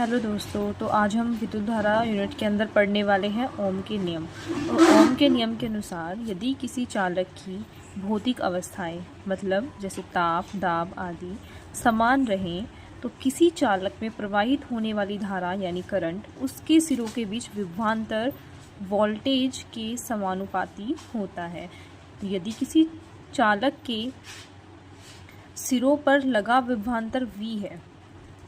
Hello दोस्तों, तो आज हम विद्युत धारा यूनिट के अंदर पढ़ने वाले हैं ओम के नियम। तो ओम के नियम के अनुसार यदि किसी चालक की भौतिक अवस्थाएं मतलब जैसे ताप, दाब आदि समान रहें तो किसी चालक में प्रवाहित होने वाली धारा यानी करंट उसके सिरों के बीच विभवांतर वोल्टेज के समानुपाती होता है। तो यदि किसी चालक के सिरों पर लगा विभवांतर V है,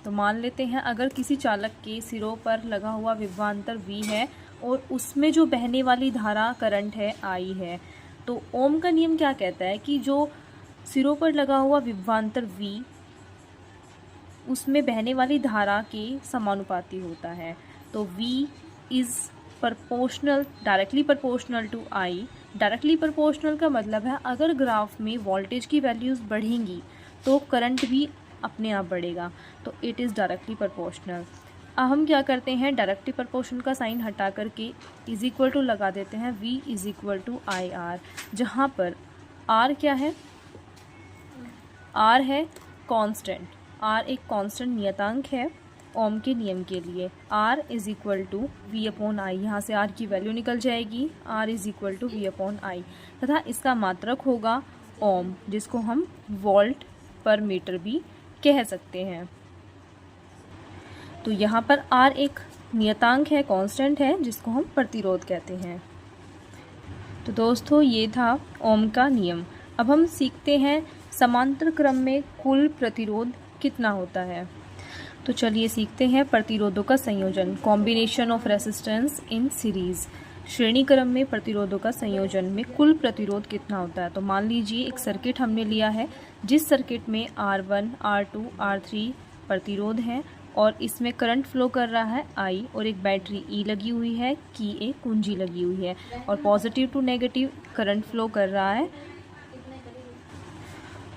तो मान लेते हैं अगर किसी चालक के सिरों पर लगा हुआ विभवांतर V है और उसमें जो बहने वाली धारा करंट है I है, तो ओम का नियम क्या कहता है कि जो सिरों पर लगा हुआ विभवांतर V उसमें बहने वाली धारा के समानुपाती होता है। तो V is proportional directly proportional to I। Directly proportional का मतलब है अगर ग्राफ में वोल्टेज की वैल्यूज़ बढ़ेंगी तो करंट भी अपने आप बढ़ेगा, तो इट इज़ डायरेक्टली प्रोपोर्शनल। अब हम क्या करते हैं, डायरेक्टली प्रोपोर्शनल का साइन हटा करके इज इक्वल टू लगा देते हैं V is equal to I R, जहाँ पर R क्या है, R है कांस्टेंट, R एक कांस्टेंट नियतांक है ओम के नियम के लिए। R is equal to V upon I, यहाँ से R की वैल्यू निकल जाएगी, R is equal to V upon I, तथा इसका मात्रक होगा ओम, जिसको हम वोल्ट पर मीटर भी कह सकते हैं। तो यहाँ पर R एक नियतांक है, कांस्टेंट है, जिसको हम प्रतिरोध कहते हैं। तो दोस्तों ये था ओम का नियम। अब हम सीखते हैं समांतर क्रम में कुल प्रतिरोध कितना होता है। तो चलिए सीखते हैं प्रतिरोधों का संयोजन, combination of resistance in series. श्रेणी क्रम में प्रतिरोधों का संयोजन में कुल प्रतिरोध कितना होता है। तो मान लीजिए एक सर्किट हमने लिया है, जिस सर्किट में R1, R2, R3 प्रतिरोध हैं और इसमें करंट फ्लो कर रहा है I और एक बैटरी E लगी हुई है, की एक कुंजी लगी हुई है और positive to negative current flow कर रहा है।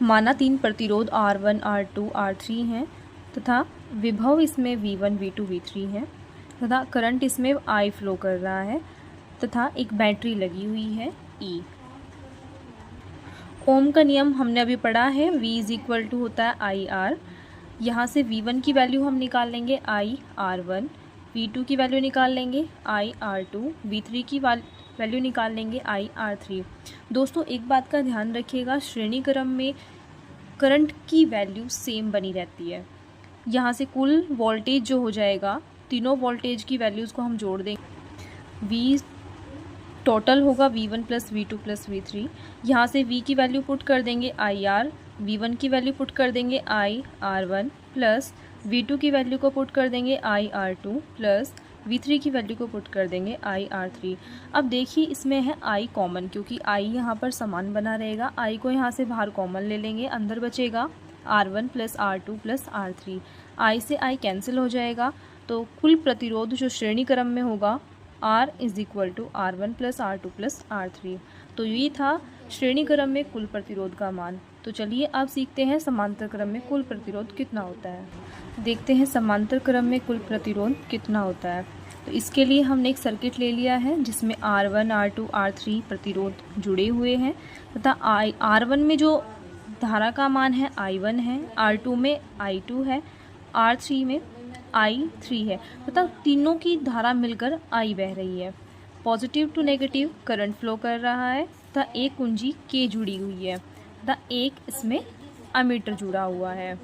माना 3 प्रतिरोध R1, R2, R3 हैं तथा विभव इसमें V1, V2, V3 है तथा करंट इसमें I फ्लो कर रहा है तथा एक बैटरी लगी हुई है E। ओम का नियम हमने अभी पढ़ा है, V इज इक्वल टू होता है आई आर। यहाँ से V1 की वैल्यू हम निकाल लेंगे I R1, V2 की वैल्यू निकाल लेंगे I R2, V3 की वैल्यू निकाल लेंगे I R3। दोस्तों एक बात का ध्यान रखिएगा, श्रेणी क्रम में करंट की वैल्यू सेम बनी रहती है। यहाँ से कुल वोल्टेज जो हो जाएगा, तीनों वोल्टेज की वैल्यूज़ को हम जोड़ देंगे, V टोटल होगा V1 plus V2 plus V3। यहाँ से V की वैल्यू पुट कर देंगे IR, V1 की वैल्यू पुट कर देंगे I R1 प्लस V2 की वैल्यू को पुट कर देंगे I R2 प्लस V3 की वैल्यू को पुट कर देंगे I R3। अब देखिए इसमें है I कॉमन, क्योंकि I यहाँ पर समान बना रहेगा। I को यहाँ से बाहर कॉमन ले लेंगे, अंदर बचेगा R1 plus R2 plus R3। I से I कैंसिल हो जाएगा, तो कुल प्रतिरोध जो श्रेणी क्रम में होगा R is equal to R1 plus R2 plus R3। तो ये था श्रेणी क्रम में कुल प्रतिरोध का मान। तो चलिए अब सीखते हैं समांतर क्रम में कुल प्रतिरोध कितना होता है। देखते हैं समांतर क्रम में कुल प्रतिरोध कितना होता है। तो इसके लिए हमने एक सर्किट ले लिया है जिसमें R1, R2, R3 प्रतिरोध जुड़े हुए हैं तथा R1 में जो धारा का मान है I1 है, R2 में I2 है, R3 में I3 है तथा तीनों की धारा मिलकर I बह रही है। Positive to negative current flow कर रहा है तथा एक कुंजी K जुड़ी हुई है तथा एक इसमें अमीटर जुड़ा हुआ है।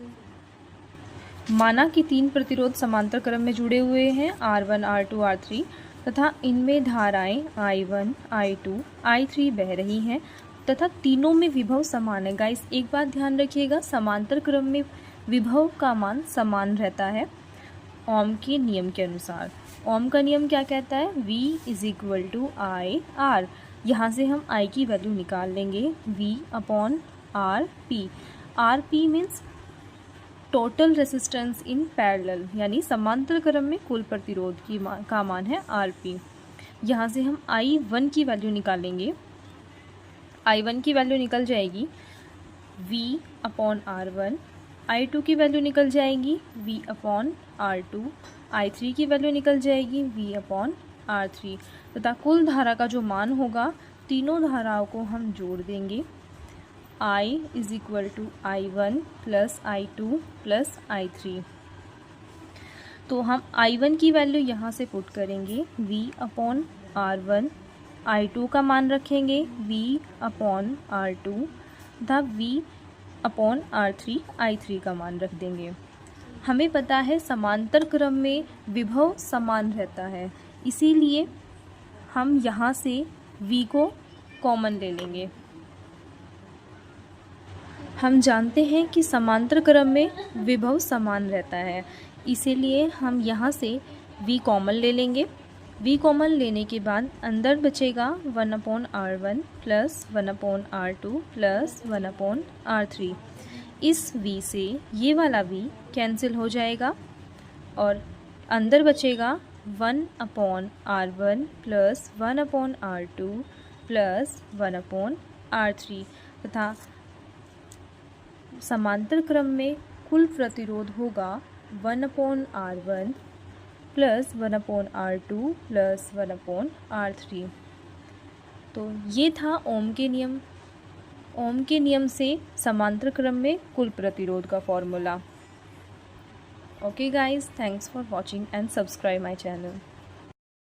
माना कि 3 प्रतिरोध समांतर क्रम में जुड़े हुए हैं R1, R2, R3 तथा इनमें धाराएं I1, I2, I3 बह रही हैं तथा तीनों में विभव समान है। गाइस एक बात ध्यान रखिएगा, समांतर क्रम में विभव का मान समान रहता है ओम के नियम के अनुसार। ओम का नियम क्या कहता है, V is equal to I R. यहाँ से हम I की वैल्यू निकाल लेंगे, V upon R P. R P means total resistance in parallel, यानी समांतर क्रम में कुल प्रतिरोध का मान है आर पी। यहाँ से हम I1 की वैल्यू निकालेंगे, I1 की वैल्यू निकल जाएगी V अपॉन R1, I2 की वैल्यू निकल जाएगी V अपॉन R2, I3 की वैल्यू निकल जाएगी V अपॉन R3 तथा कुल धारा का जो मान होगा, तीनों धाराओं को हम जोड़ देंगे I is equal to I1 plus I2 plus I3। तो हम I1 की वैल्यू यहाँ से पुट करेंगे V/R1, I2 का मान रखेंगे V/R2 तथा V/R3 I3 का मान रख देंगे। हमें पता है समांतर क्रम में विभव समान रहता है, इसीलिए हम यहाँ से V को कॉमन ले लेंगे। हम जानते हैं कि समांतर क्रम में विभव समान रहता है, इसीलिए हम यहाँ से V कॉमन ले लेंगे। V कॉमन लेने के बाद अंदर बचेगा 1/R1 plus 1/R2 plus 1/R3। इस V से ये वाला V कैंसिल हो जाएगा और अंदर बचेगा 1/R1 plus 1/R2 plus 1/R3 तथा समांतर क्रम में कुल प्रतिरोध होगा 1/R1 plus 1/R2 plus 1/R3। तो ये था ओम के नियम। ओम के नियम से समांतर क्रम में कुल प्रतिरोध का formula. Okay guys, thanks for watching and subscribe my channel.